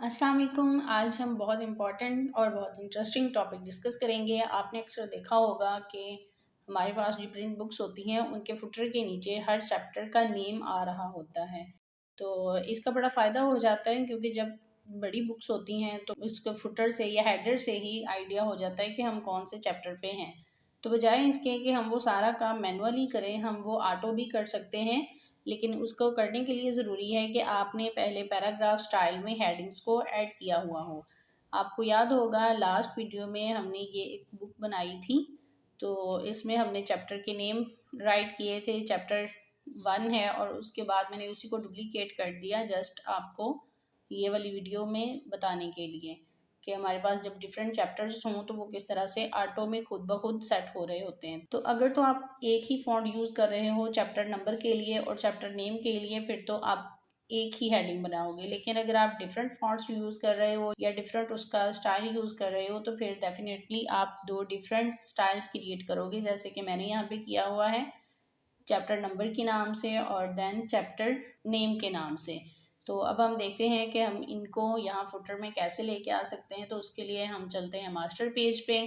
अस्सलाम वालेकुम। आज हम बहुत इम्पोर्टेंट और बहुत इंटरेस्टिंग टॉपिक डिस्कस करेंगे। आपने अक्सर देखा होगा कि हमारे पास जो प्रिंट बुक्स होती हैं उनके फुटर के नीचे हर चैप्टर का नेम आ रहा होता है। तो इसका बड़ा फ़ायदा हो जाता है क्योंकि जब बड़ी बुक्स होती हैं तो उसके फुटर से या हेडर से ही आइडिया हो जाता है कि हम कौन से चैप्टर पे हैं। तो बजाय इसके कि हम वो सारा काम मैनुअली करें, हम वो ऑटो भी कर सकते हैं। लेकिन उसको करने के लिए ज़रूरी है कि आपने पहले पैराग्राफ स्टाइल में हेडिंग्स को ऐड किया हुआ हो। आपको याद होगा लास्ट वीडियो में हमने ये एक बुक बनाई थी, तो इसमें हमने चैप्टर के नेम राइट किए थे। चैप्टर 1 है और उसके बाद मैंने उसी को डुप्लीकेट कर दिया जस्ट आपको ये वाली वीडियो में बताने के लिए कि हमारे पास जब डिफरेंट चैप्टर्स हों तो वो किस तरह से ऑटो में खुद ब खुद सेट हो रहे होते हैं। तो अगर तो आप एक ही फॉन्ट यूज़ कर रहे हो चैप्टर नंबर के लिए और चैप्टर नेम के लिए, फिर तो आप एक ही हेडिंग बनाओगे। लेकिन अगर आप डिफरेंट फॉन्ट्स यूज़ कर रहे हो या डिफरेंट उसका स्टाइल यूज़ कर रहे हो तो फिर डेफिनेटली आप दो डिफरेंट स्टाइल्स क्रिएट करोगे, जैसे कि मैंने यहाँ पे किया हुआ है चैप्टर नंबर के नाम से और देन चैप्टर नेम के नाम से। तो अब हम देखते हैं कि हम इनको यहाँ फुटर में कैसे लेके आ सकते हैं। तो उसके लिए हम चलते हैं मास्टर पेज पे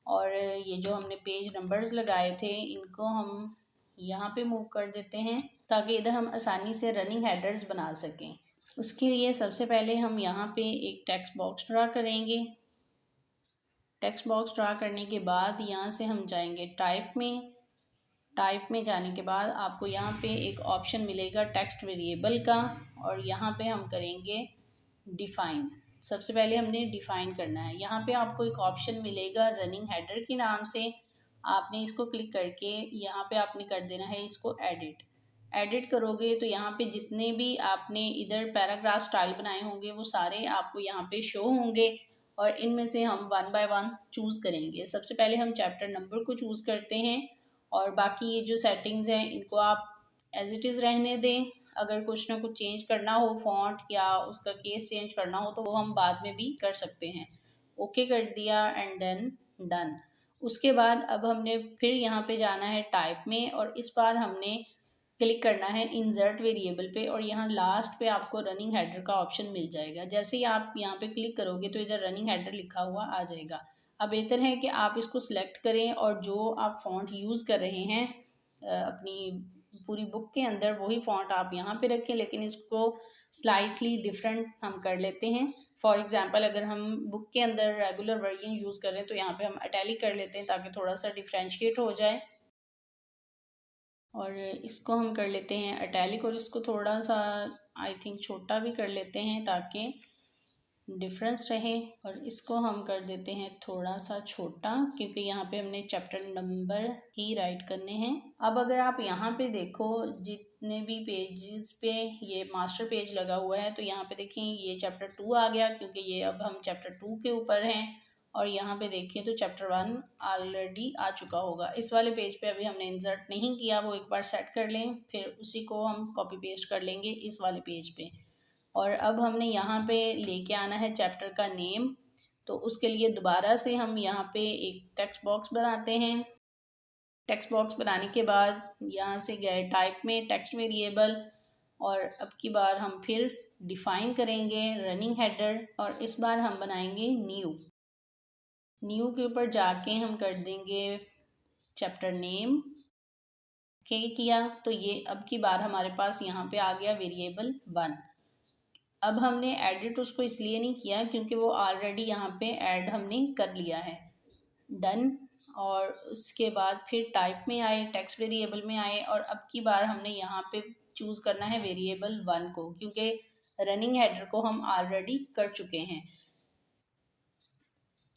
और ये जो हमने पेज नंबर्स लगाए थे इनको हम यहाँ पे मूव कर देते हैं ताकि इधर हम आसानी से रनिंग हेडर्स बना सकें। उसके लिए सबसे पहले हम यहाँ पे एक टेक्स्ट बॉक्स ड्रा करेंगे। टेक्स्ट बॉक्स ड्रा करने के बाद यहाँ से हम जाएंगे टाइप में जाने के बाद आपको यहाँ पे एक ऑप्शन मिलेगा टेक्स्ट वेरिएबल का और यहाँ पे हम करेंगे डिफ़ाइन। सबसे पहले हमने डिफ़ाइन करना है। यहाँ पे आपको एक ऑप्शन मिलेगा रनिंग हेडर के नाम से, आपने इसको क्लिक करके यहाँ पे आपने कर देना है इसको एडिट करोगे तो यहाँ पे जितने भी आपने इधर पैराग्राफ स्टाइल बनाए होंगे वो सारे आपको यहाँ पे शो होंगे और इनमें से हम वन बाय वन चूज़ करेंगे। सबसे पहले हम चैप्टर नंबर को चूज़ करते हैं और बाकी ये जो सेटिंग्स हैं इनको आप एज इट इज़ रहने दें। अगर कुछ ना कुछ चेंज करना हो फॉन्ट या उसका केस चेंज करना हो तो वो हम बाद में भी कर सकते हैं। ओके कर दिया एंड देन डन। उसके बाद अब हमने फिर यहाँ पे जाना है टाइप में और इस बार हमने क्लिक करना है इंसर्ट वेरिएबल पे और यहाँ लास्ट पे आपको रनिंग हेडर का ऑप्शन मिल जाएगा। जैसे ही आप यहाँ पे क्लिक करोगे तो इधर रनिंग हेडर लिखा हुआ आ जाएगा। अब बेहतर है कि आप इसको सिलेक्ट करें और जो आप फ़ॉन्ट यूज़ कर रहे हैं अपनी पूरी बुक के अंदर वही फ़ॉन्ट आप यहाँ पे रखें, लेकिन इसको स्लाइटली डिफरेंट हम कर लेते हैं। फॉर एग्जांपल अगर हम बुक के अंदर रेगुलर वर्डिंग यूज़ कर रहे हैं तो यहाँ पे हम इटैलिक कर लेते हैं ताकि थोड़ा सा डिफ्रेंशिएट हो जाए। और इसको हम कर लेते हैं इटैलिक और इसको थोड़ा सा आई थिंक छोटा भी कर लेते हैं ताकि डिफरेंस रहे। और इसको हम कर देते हैं थोड़ा सा छोटा क्योंकि यहाँ पे हमने चैप्टर नंबर ही राइट करने हैं। अब अगर आप यहाँ पे देखो जितने भी पेजेस पे ये मास्टर पेज लगा हुआ है तो यहाँ पे देखें ये चैप्टर 2 आ गया क्योंकि ये अब हम चैप्टर 2 के ऊपर हैं। और यहाँ पे देखें तो चैप्टर 1 ऑलरेडी आ चुका होगा। इस वाले पेज पे अभी हमने इंसर्ट नहीं किया, वो एक बार सेट कर लें फिर उसी को हम कॉपी पेस्ट कर लेंगे इस वाले पेज पे। और अब हमने यहाँ पे लेके आना है चैप्टर का नेम। तो उसके लिए दोबारा से हम यहाँ पे एक टेक्स्ट बॉक्स बनाते हैं। टेक्स्ट बॉक्स बनाने के बाद यहाँ से गए टाइप में टेक्स्ट वेरिएबल और अब की बार हम फिर डिफ़ाइन करेंगे रनिंग हेडर और इस बार हम बनाएंगे न्यू के ऊपर जाके हम कर देंगे चैप्टर नेम के किया। तो ये अब की बार हमारे पास यहाँ पे आ गया वेरिएबल 1। अब हमने एडिट उसको इसलिए नहीं किया क्योंकि वो ऑलरेडी यहाँ पे ऐड हमने कर लिया है। डन। और उसके बाद फिर टाइप में आए टेक्स्ट वेरिएबल में आए और अब की बार हमने यहाँ पे चूज़ करना है वेरिएबल 1 को क्योंकि रनिंग हेडर को हम ऑलरेडी कर चुके हैं।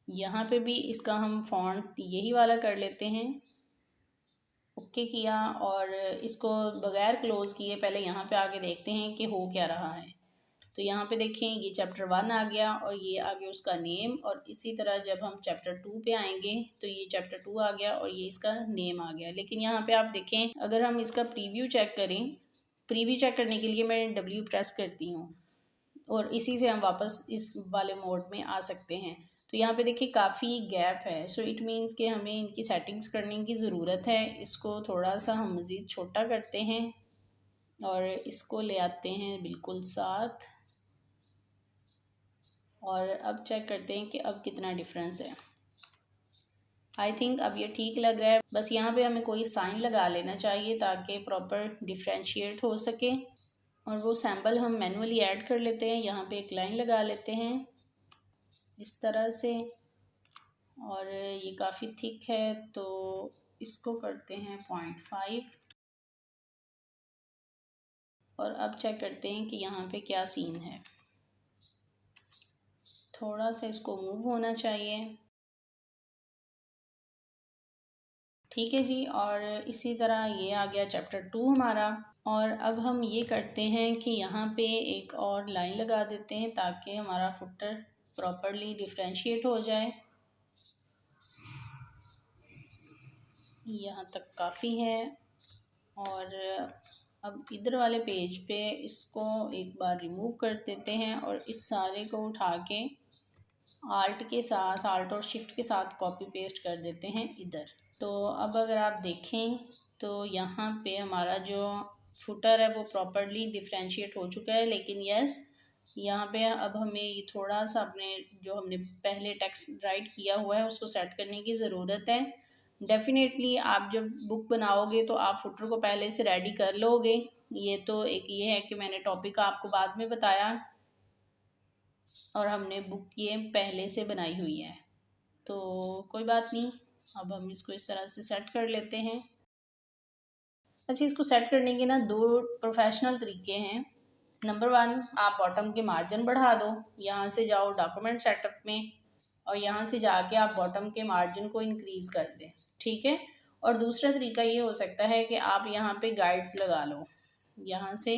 यहाँ पे भी इसका हम फॉन्ट यही वाला कर लेते हैं। ओके किया और इसको बगैर क्लोज़ किए पहले यहाँ पे आके देखते हैं कि हो क्या रहा है। तो यहाँ पे देखें ये चैप्टर 1 आ गया और ये आ गया उसका नेम। और इसी तरह जब हम चैप्टर 2 पे आएंगे तो ये चैप्टर 2 आ गया और ये इसका नेम आ गया। लेकिन यहाँ पे आप देखें अगर हम इसका प्रीव्यू चेक करें, प्रीव्यू चेक करने के लिए मैं W प्रेस करती हूँ और इसी से हम वापस इस वाले मोड में आ सकते हैं। तो यहाँ पे देखिए काफ़ी गैप है, सो इट मीन्स कि हमें इनकी सेटिंग्स करने की ज़रूरत है। इसको थोड़ा सा हम मज़ीद छोटा करते हैं और इसको ले आते हैं बिल्कुल साथ। और अब चेक करते हैं कि अब कितना डिफरेंस है। आई थिंक अब ये ठीक लग रहा है। बस यहाँ पे हमें कोई साइन लगा लेना चाहिए ताकि प्रॉपर डिफ्रेंशिएट हो सके। और वो सैम्पल हम मैनुअली ऐड कर लेते हैं। यहाँ पे एक लाइन लगा लेते हैं इस तरह से, और ये काफ़ी थिक है तो इसको करते हैं 0.5। और अब चेक करते हैं कि यहाँ पे क्या सीन है। थोड़ा सा इसको मूव होना चाहिए। ठीक है जी। और इसी तरह ये आ गया चैप्टर 2 हमारा। और अब हम ये करते हैं कि यहाँ पे एक और लाइन लगा देते हैं ताकि हमारा फुटर प्रॉपरली डिफ्रेंशिएट हो जाए। यहाँ तक काफ़ी है। और अब इधर वाले पेज पे इसको एक बार रिमूव कर देते हैं और इस सारे को उठा के आल्ट और शिफ्ट के साथ कॉपी पेस्ट कर देते हैं इधर। तो अब अगर आप देखें तो यहाँ पे हमारा जो फुटर है वो प्रॉपरली डिफ्रेंशिएट हो चुका है। लेकिन यस, यहाँ पे अब हमें ये थोड़ा सा अपने जो हमने पहले टेक्स्ट राइट किया हुआ है उसको सेट करने की ज़रूरत है। डेफिनेटली आप जब बुक बनाओगे तो आप फुटर को पहले से रेडी कर लोगे। ये तो एक ये है कि मैंने टॉपिक आपको बाद में बताया और हमने बुक ये पहले से बनाई हुई है, तो कोई बात नहीं। अब हम इसको इस तरह से सेट कर लेते हैं। अच्छा, इसको सेट करने के ना 2 प्रोफेशनल तरीके हैं। नंबर 1, आप बॉटम के मार्जिन बढ़ा दो। यहाँ से जाओ डॉक्यूमेंट सेटअप में और यहाँ से जाके आप बॉटम के मार्जिन को इंक्रीज़ कर दें। ठीक है। और दूसरा तरीका ये हो सकता है कि आप यहाँ पे गाइड्स लगा लो। यहाँ से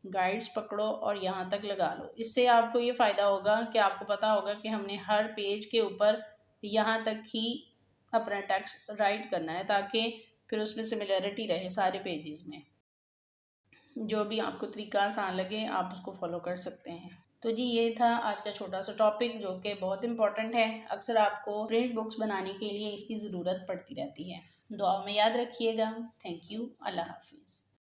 गाइड्स पकड़ो और यहाँ तक लगा लो। इससे आपको ये फ़ायदा होगा कि आपको पता होगा कि हमने हर पेज के ऊपर यहाँ तक ही अपना टेक्स्ट राइट करना है ताकि फिर उसमें सिमिलरिटी रहे सारे पेजेस में। जो भी आपको तरीका आसान लगे आप उसको फॉलो कर सकते हैं। तो जी, ये था आज का छोटा सा टॉपिक जो कि बहुत इंपॉर्टेंट है। अक्सर आपको प्रिंट बुक्स बनाने के लिए इसकी ज़रूरत पड़ती रहती है। दुआ में याद रखिएगा। Thank you. अल्लाह हाफिज़।